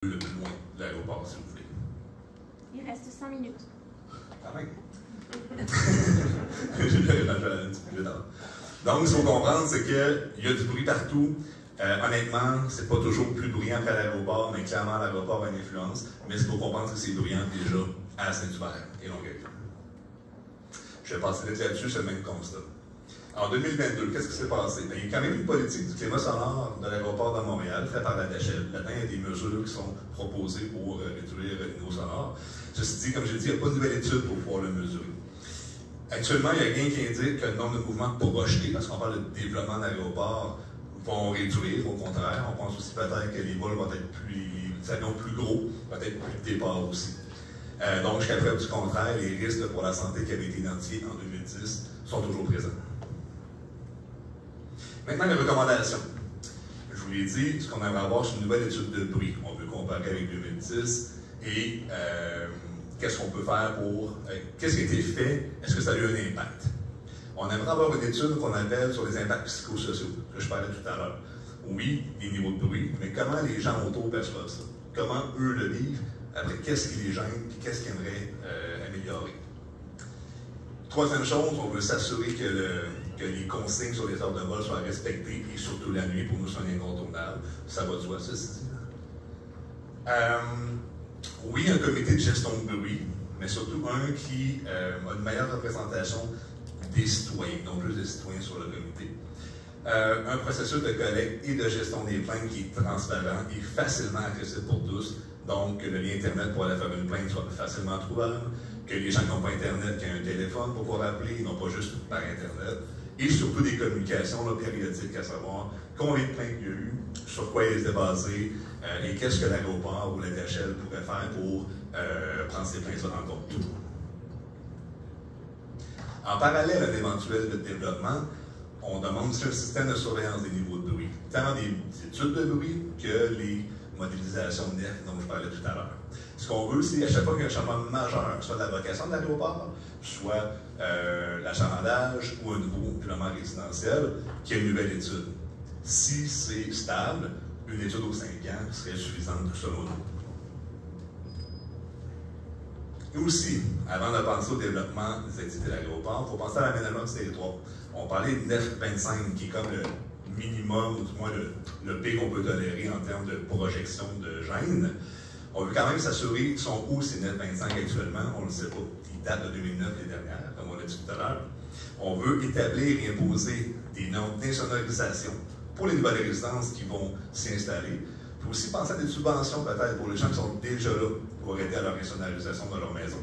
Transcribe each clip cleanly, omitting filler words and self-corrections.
le plus loin de l'aéroport, si vous voulez. Il reste 5 minutes. Quand même. Donc, ce qu'il faut comprendre, c'est qu'il y a du bruit partout. Honnêtement, c'est pas toujours plus bruyant qu'à l'aéroport, mais clairement, l'aéroport a une influence. Mais ce qu'il faut comprendre, c'est que c'est bruyant déjà à Saint-Hubert et Longueuil. Je vais passer vite là-dessus, c'est le même constat. En 2022, qu'est-ce qui s'est passé? Bien, il y a quand même une politique du climat sonore de l'aéroport de Montréal, faite par la DHL. Là-dedans, il y a des mesures qui sont proposées pour réduire le niveau sonore. Ceci dit, comme je l'ai dit, il n'y a pas de nouvelle étude pour pouvoir le mesurer. Actuellement, il n'y a rien qui indique que le nombre de mouvements projetés, parce qu'on parle de développement d'aéroports, vont réduire. Au contraire, on pense aussi peut-être que les vols vont être les avions plus gros, peut-être plus de départ aussi. Donc, jusqu'à preuve du contraire, les risques pour la santé qui avaient été identifiés en 2010 sont toujours présents. Maintenant, les recommandations. Je vous l'ai dit, ce qu'on aimerait avoir, c'est une nouvelle étude de bruit. On veut comparer avec 2010 et qu'est-ce qu'on peut faire pour... qu'est-ce qui a été fait? Est-ce que ça a eu un impact? On aimerait avoir une étude qu'on appelle sur les impacts psychosociaux, que je parlais tout à l'heure. Oui, les niveaux de bruit, mais comment les gens autour perçoivent ça? Comment eux le vivent? Après, qu'est-ce qui les gêne et qu'est-ce qu'ils aimeraient améliorer? Troisième chose, on veut s'assurer que les consignes sur les heures de vol soient respectées, et surtout la nuit, pour nous, c'est un incontournable. Ça va de soi, ceci dit. Oui, un comité de gestion de bruit, mais surtout un qui a une meilleure représentation des citoyens, donc plus des citoyens sur le comité. Un processus de collecte et de gestion des plaintes qui est transparent et facilement accessible pour tous. Donc, que le lien Internet pour aller faire une plainte soit facilement trouvable, que les gens qui n'ont pas Internet, qui ont un téléphone pour pouvoir appeler, non pas juste par Internet, et surtout des communications là, périodiques, à savoir combien de plaintes il y a eu, sur quoi elles étaient basées, et qu'est-ce que l'aéroport ou la DHL pourrait faire pour prendre ces plaintes en compte. En parallèle à l'éventuel développement, on demande aussi un système de surveillance des niveaux de bruit, tant des études de bruit que les modélisation NEF dont je parlais tout à l'heure. Ce qu'on veut, c'est à chaque fois qu'il y a un changement majeur, soit de la vocation de l'aéroport, soit l'achalandage ou un nouveau plan résidentiel, qu'il y ait une nouvelle étude. Si c'est stable, une étude aux 5 ans serait suffisante selon nous. Et aussi, avant de penser au développement des activités de l'aéroport, il faut penser à l'aménagement du territoire. On parlait de 9,25 qui est comme le minimum, ou du moins le P qu'on peut tolérer en termes de projection de gêne. On veut quand même s'assurer sont où ces 9,25 actuellement, on ne le sait pas. Ils datent de 2009 les dernières, comme on l'a dit tout à l'heure. On veut établir et imposer des normes d'insonorisation pour les nouvelles résidences qui vont s'y installer. Il faut aussi penser à des subventions peut-être pour les gens qui sont déjà là pour aider à leur insonorisation de leur maison.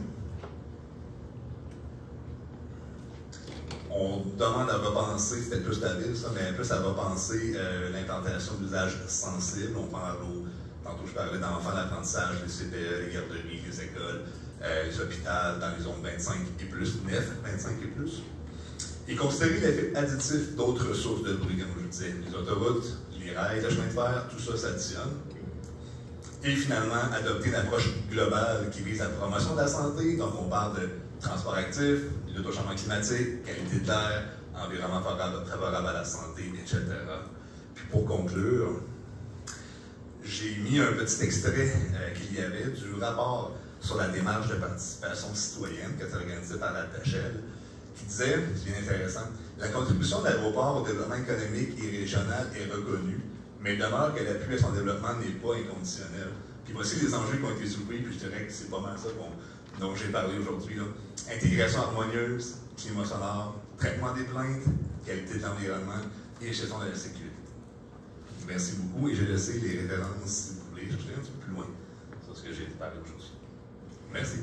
On demande à repenser, c'était plus stable ça, mais plus à repenser l'implantation d'usages sensibles. On parle tantôt je parlais d'enfants, l'apprentissage, les CPE, les garderies, les écoles, les hôpitaux dans les zones 25 et plus, 9, 25 et plus. Et considérer l'effet additif d'autres sources de bruit, comme je vous disais, les autoroutes, les rails, le chemin de fer, tout ça s'additionne. Et finalement, adopter une approche globale qui vise à la promotion de la santé. Donc, on parle de transport actif, de changement climatique, qualité de l'air, environnement favorable à la santé, etc. Puis pour conclure, j'ai mis un petit extrait qu'il y avait du rapport sur la démarche de participation citoyenne qui est organisée par la DHL, qui disait, c'est bien intéressant, la contribution de l'aéroport au développement économique et régional est reconnue, mais il demeure que l'appui à son développement n'est pas inconditionnel. Puis voici les enjeux qui ont été soulevés, puis je dirais que c'est pas mal ça dont j'ai parlé aujourd'hui. Intégration harmonieuse, climat sonore, traitement des plaintes, qualité de l'environnement et gestion de la sécurité. Merci beaucoup et j'ai laissé les références, si vous voulez, je vais un petit peu plus loin sur ce que j'ai parlé aujourd'hui. Merci.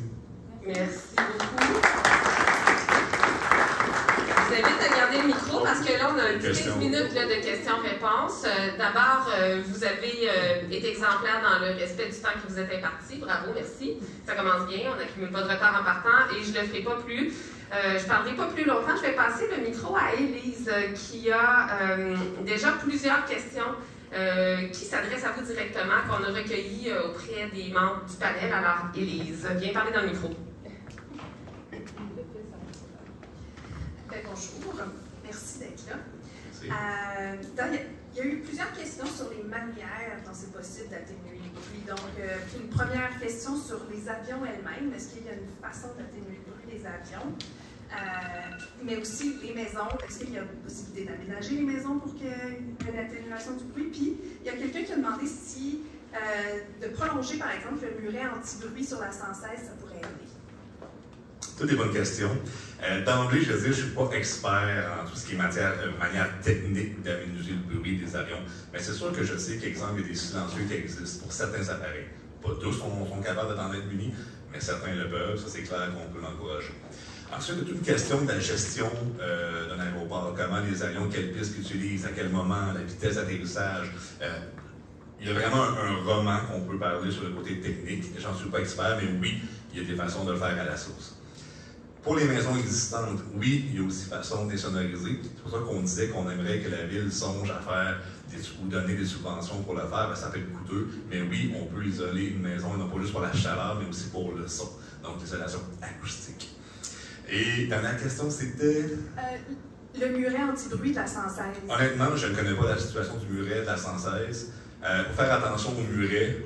Merci beaucoup. Je vous invite à garder le micro parce que là, on a 15 minutes là, de questions-réponses. D'abord, vous avez été exemplaire dans le respect du temps qui vous est imparti. Bravo, merci. Ça commence bien, on n'accumule pas de retard en partant et je ne le ferai pas plus. Je ne parlerai pas plus longtemps. Je vais passer le micro à Élise qui a déjà plusieurs questions qui s'adressent à vous directement, qu'on a recueillies auprès des membres du panel. Alors, Élise, viens parler dans le micro. Bonjour, merci d'être là. Il y a eu plusieurs questions sur les manières dont c'est possible d'atténuer le bruit. Donc, une première question sur les avions elles-mêmes. Est-ce qu'il y a une façon d'atténuer le bruit des avions? Mais aussi les maisons. Est-ce qu'il y a une possibilité d'aménager les maisons pour qu'il y ait une atténuation du bruit? Puis, il y a quelqu'un qui a demandé si de prolonger, par exemple, le muret anti-bruit sur la 116, ça pourrait aider. Toutes des bonnes questions. D'emblée, je veux dire, je ne suis pas expert en tout ce qui est manière technique d'aménager le bruit des avions. Mais c'est sûr que je sais qu'exemple, il y a des silencieux qui existent pour certains appareils. Pas tous sont capables d'en être munis, mais certains le peuvent. Ça, c'est clair qu'on peut l'encourager. Ensuite, il y a toute une question de la gestion d'un aéroport. Comment les avions, quelles pistes qu'ils utilisent, à quel moment, la vitesse d'atterrissage. Il y a vraiment un roman qu'on peut parler sur le côté technique. J'en suis pas expert, mais oui, il y a des façons de le faire à la source. Pour les maisons existantes, oui, il y a aussi façon de les sonoriser. C'est pour ça qu'on disait qu'on aimerait que la ville songe à faire ou donner des subventions pour le faire. Ben, ça peut être coûteux, mais oui, on peut isoler une maison, non pas juste pour la chaleur, mais aussi pour le son. Donc, l'isolation acoustique. Et dernière question, c'était... le muret anti-bruit de la 116. Honnêtement, je ne connais pas la situation du muret de la 116. Pour faire attention au muret,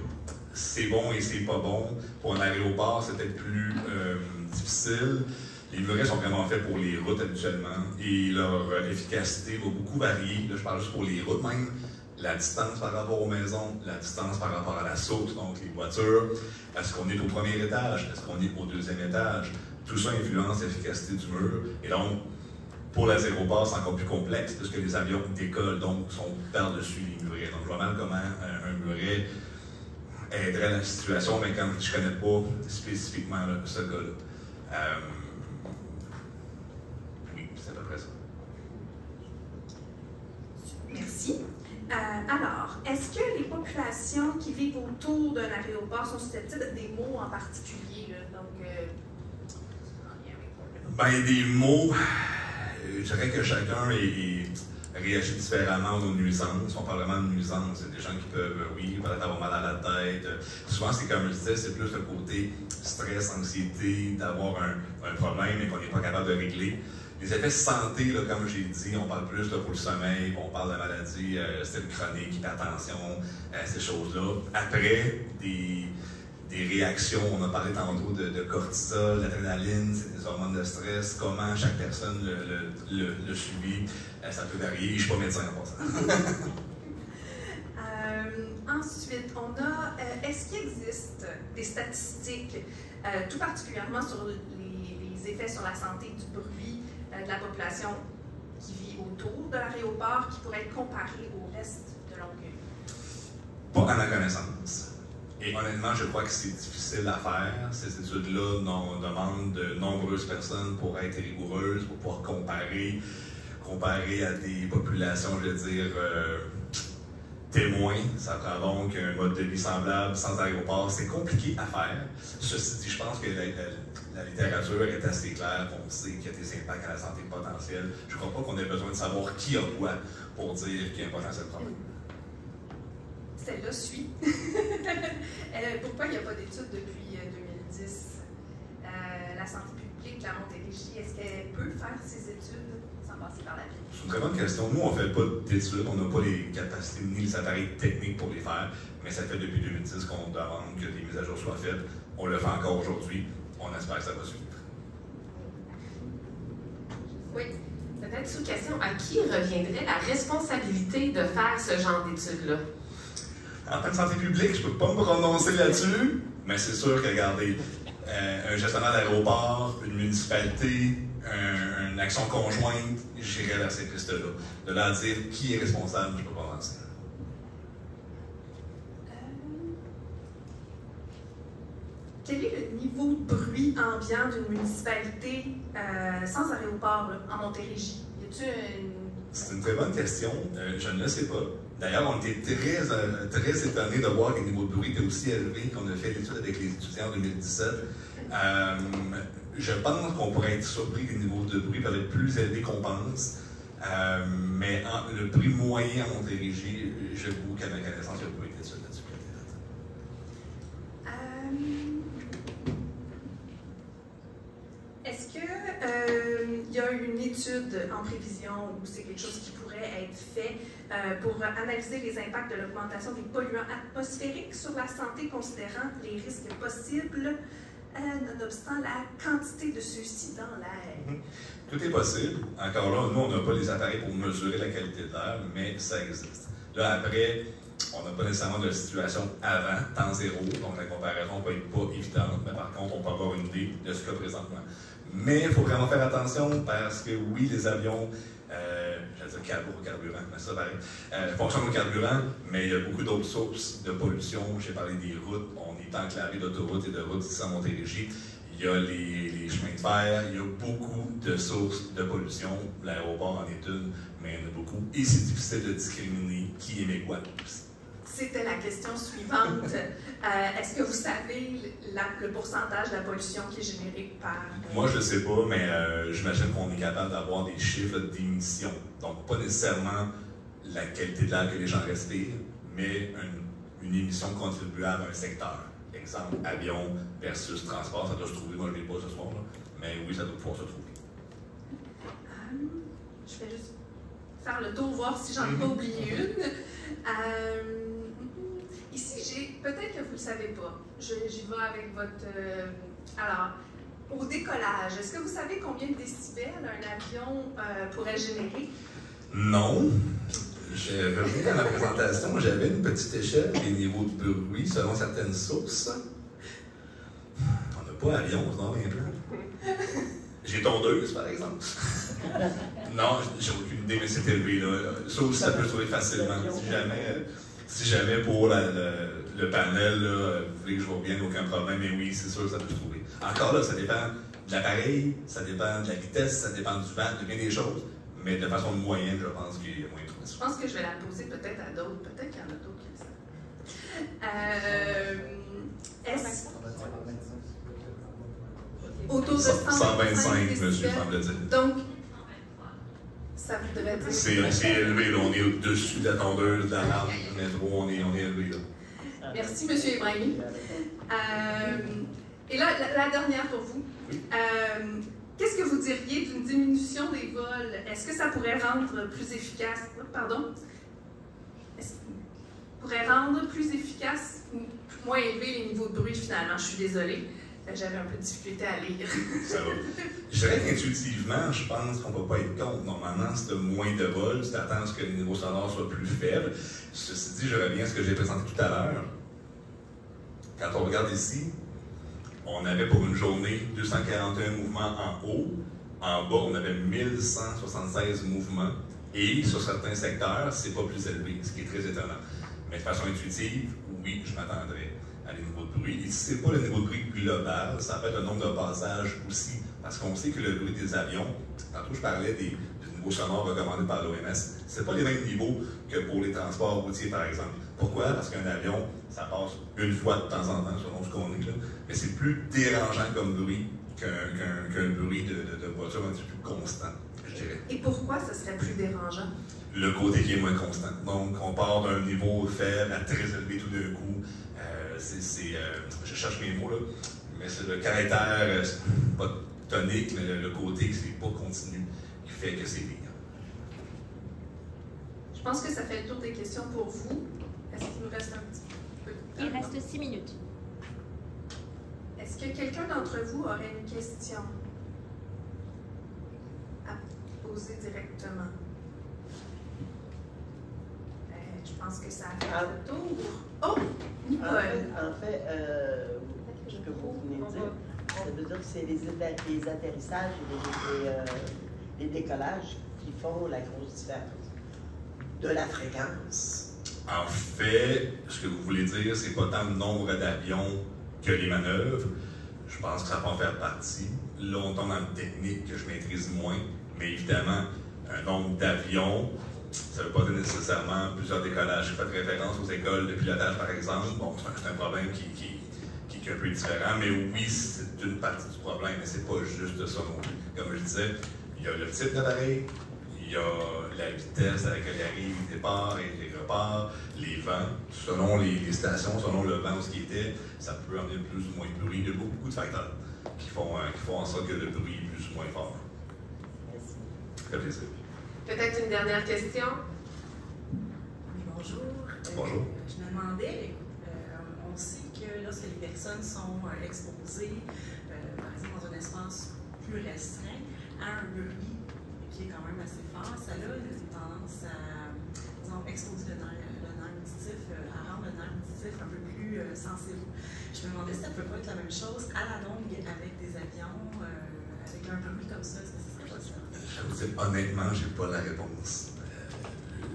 c'est bon et c'est pas bon. Pour un aéroport, c'est peut-être plus difficile. Les murets sont vraiment faits pour les routes habituellement et leur efficacité va beaucoup varier. Là, je parle juste pour les routes même. La distance par rapport aux maisons, la distance par rapport à la source, donc les voitures. Est-ce qu'on est au premier étage? Est-ce qu'on est au deuxième étage? Tout ça influence l'efficacité du mur. Et donc, pour les aéroports, c'est encore plus complexe parce que les avions décollent, donc sont par-dessus les murets. Donc, je vois mal comment un muret aiderait la situation, mais comme je ne connais pas spécifiquement là, ce cas-là. Oui, c'est à peu près ça. Merci. Alors, est-ce que les populations qui vivent autour d'un aéroport sont susceptibles des mots en particulier? Là? Donc, ben, des mots, je dirais que chacun réagit différemment aux nuisances. On parle vraiment de nuisances. Il y a des gens qui peuvent, oui, peut-être avoir mal à la tête. Souvent, c'est comme je disais, c'est plus le côté stress, anxiété, d'avoir un problème et qu'on n'est pas capable de régler. Les effets santé, là, comme j'ai dit, on parle plus là, pour le sommeil, on parle de maladies, style chronique, hypertension, ces choses-là. Après, des réactions, on a parlé tantôt de cortisol, d'adrénaline, c'est des hormones de stress, comment chaque personne le subit, ça peut varier. Je ne suis pas médecin en passant. Ensuite, on a, est-ce qu'il existe des statistiques, tout particulièrement sur les effets sur la santé du bruit de la population qui vit autour de l'aéroport, qui pourraient être comparées au reste de Longueuil? Pas à ma connaissance. Et honnêtement, je crois que c'est difficile à faire. Ces études-là demandent de nombreuses personnes pour être rigoureuses, pour pouvoir comparer à des populations, je veux dire, témoins. Ça prend donc un mode de vie semblable, sans aéroport. C'est compliqué à faire. Ceci dit, je pense que la littérature est assez claire, qu'on sait qu'il y a des impacts à la santé potentielle. Je ne crois pas qu'on ait besoin de savoir qui a quoi pour dire qu'il y a un potentiel problème. Celle-là suit. Pourquoi il n'y a pas d'études depuis 2010? La santé publique, la Montérégie, est-ce qu'elle peut faire ces études sans passer par la ville? C'est une très bonne question. Nous, on ne fait pas d'études, on n'a pas les capacités ni les appareils techniques pour les faire, mais ça fait depuis 2010 qu'on demande que des mises à jour soient faites. On le fait encore aujourd'hui. On espère que ça va suivre. Oui. Peut-être sous question, à qui reviendrait la responsabilité de faire ce genre d'études-là? En tant que santé publique, je ne peux pas me prononcer là-dessus, mais c'est sûr que, regardez, un gestionnaire d'aéroport, une municipalité, une action conjointe, j'irai vers ces pistes-là. De là à dire qui est responsable, je ne peux pas avancer. Quel est le niveau de bruit ambiant d'une municipalité sans aéroport là, en Montérégie? Y a-t-il une... C'est une très bonne question. Je ne le sais pas. D'ailleurs, on était très étonnés de voir que le niveau de bruit était aussi élevé qu'on a fait l'étude avec les étudiants en 2017. Je pense qu'on pourrait être surpris que le niveau de bruit peut être plus élevé qu'on pense. Mais le prix moyen en Montérégie, j'avoue qu'à ma connaissance, il n'y a pas été d'étude là-dessus. Est-ce qu'il y a une étude en prévision ou c'est quelque chose qui pourrait être fait pour analyser les impacts de l'augmentation des polluants atmosphériques sur la santé, considérant les risques possibles, nonobstant la quantité de ceux-ci dans l'air? Tout est possible. Encore là, nous, on n'a pas les appareils pour mesurer la qualité de l'air, mais ça existe. Là, après, on n'a pas nécessairement de situation avant, temps zéro, donc la comparaison ne peut être pas évidente, mais par contre, on peut avoir une idée de ce qu'il y a présentement. Mais il faut vraiment faire attention parce que oui, les avions, j'allais dire carburant, mais ça pareil, fonctionnent au carburant, mais il y a beaucoup d'autres sources de pollution. J'ai parlé des routes, on est enclavé d'autoroutes et de routes ici en Montérégie. Il y a les chemins de fer, il y a beaucoup de sources de pollution. L'aéroport en est une, mais il y en a beaucoup. Et c'est difficile de discriminer qui émet quoi aussi. C'était la question suivante. Est-ce que vous savez le pourcentage de la pollution qui est générée par... Moi, je ne sais pas, mais j'imagine qu'on est capable d'avoir des chiffres d'émissions. Donc, pas nécessairement la qualité de l'air que les gens respirent, mais une émission contribuable à un secteur. Exemple, avion versus transport, ça doit se trouver. Moi, je ne l'ai pas ce soir, là, mais oui, ça doit pouvoir se trouver. Je vais juste faire le tour, voir si j'en ai pas oublié une. Ici, peut-être que vous ne le savez pas, j'y vais avec votre... alors, au décollage, est-ce que vous savez combien de décibels un avion pourrait générer? Non. J'ai revu dans la présentation, j'avais une petite échelle des niveaux de bruit selon certaines sources. On n'a pas avion, non, un peu. J'ai tondeuse, par exemple. Non, j'ai aucune idée, mais c'est élevé, là. Ça aussi, ça peut se trouver facilement. Si jamais pour le panel, là, vous voulez que je revienne, aucun problème, mais oui, c'est sûr que ça peut se trouver. Encore là, ça dépend de l'appareil, ça dépend de la vitesse, ça dépend du vent, de bien des choses, mais de façon moyenne, je pense qu'il y a moins de trouver. Je pense que je vais la poser peut-être à d'autres, peut-être qu'il y en a d'autres qui le savent. Est-ce... Autour de 125, monsieur, semble-t-il. Donc, ça voudrait dire... C'est élevé, là. On est au-dessus de la tondeuse, de la lampe, du métro, on est élevé, là. Merci, M. Ibrahimi. Et là, la dernière pour vous. Qu'est-ce que vous diriez d'une diminution des vols? Est-ce que ça pourrait rendre plus efficace... Pardon? Est-ce que pourrait rendre plus efficace ou moins élever les niveaux de bruit, finalement? Je suis désolée. J'avais un peu de difficulté à lire. Ça va. Je dirais qu'intuitivement, je pense qu'on ne va pas être contre. Normalement, si tu as moins de vols, tu t'attends à ce que le niveau sonore soit plus faible. Ceci dit, je reviens à ce que j'ai présenté tout à l'heure. Quand on regarde ici, on avait pour une journée 241 mouvements en haut. En bas, on avait 1176 mouvements. Et sur certains secteurs, c'est pas plus élevé, ce qui est très étonnant. Mais de façon intuitive, oui, je m'attendrais à des niveaux de bruit. Et si ce n'est pas le niveau de bruit global, ça peut être le nombre de passages aussi. Parce qu'on sait que le bruit des avions, tantôt je parlais du niveau sonore recommandé par l'OMS, ce n'est pas les mêmes niveaux que pour les transports routiers, par exemple. Pourquoi? Parce qu'un avion, ça passe une fois de temps en temps, selon ce qu'on est là. Mais c'est plus dérangeant comme bruit qu'un bruit de voiture un petit peu plus constant, je dirais. Et pourquoi ce serait plus dérangeant? Le côté qui est moins constant. Donc, on part d'un niveau faible à très élevé tout d'un coup. Je cherche mes mots là, mais c'est le caractère, pas tonique, mais le côté que c'est pas continu qui fait que c'est pire. Je pense que ça fait le tour des questions pour vous. Est-ce qu'il nous reste un petit peu de temps? Il reste 6 minutes. Est-ce que quelqu'un d'entre vous aurait une question à poser directement? Je pense que ça a fait le tour. Oh! Nicole! En fait, ce que vous venez de dire, ça veut dire que c'est les atterrissages et les décollages qui font la grosse différence de la fréquence. En fait, ce que vous voulez dire, c'est pas tant le nombre d'avions que les manœuvres. Je pense que ça peut en faire partie. Là, on tombe dans une technique que je maîtrise moins, mais évidemment, un nombre d'avions, ça ne veut pas dire nécessairement plusieurs décollages. J'ai fait référence aux écoles de pilotage, par exemple. Bon, c'est un problème qui est un peu différent, mais oui, c'est une partie du problème, mais c'est pas juste ça non plus. Comme je disais, il y a le type d'appareil, il y a la vitesse à laquelle il arrive, il départ et il repart, les vents, selon les stations, selon le vent où ce qui était, ça peut amener plus ou moins de bruit. Il y a beaucoup de facteurs qui font en sorte que le bruit est plus ou moins fort. Merci. Très plaisir. Peut-être une dernière question? Oui, bonjour. Bonjour. Je me demandais, on sait que lorsque les personnes sont exposées, par exemple dans un espace plus restreint, à un bruit qui est quand même assez fort, ça a une tendance à, disons, exposer le nerf auditif, à rendre le nerf auditif un peu plus sensible. Je me demandais si ça ne peut pas être la même chose à la longue avec des avions, avec un bruit comme ça. Est-ce que ce serait possible? Honnêtement, je n'ai pas la réponse.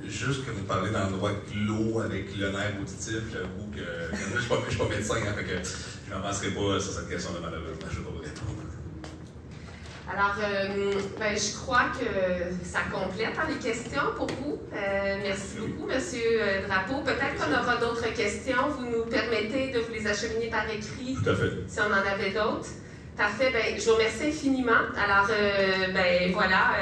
Juste que vous parlez d'endroits clos avec le nerf auditif, j'avoue que je ne suis pas médecin, hein, fait que je ne m'avancerai pas sur cette question-là, malheureusement, je ne vais pas vous répondre. Alors, je crois que ça complète les questions pour vous. Merci beaucoup, M. Drapeau. Peut-être qu'on aura d'autres questions. Vous nous permettez de vous les acheminer par écrit. Tout à fait. Si on en avait d'autres. Parfait. Je vous remercie infiniment. Alors, voilà.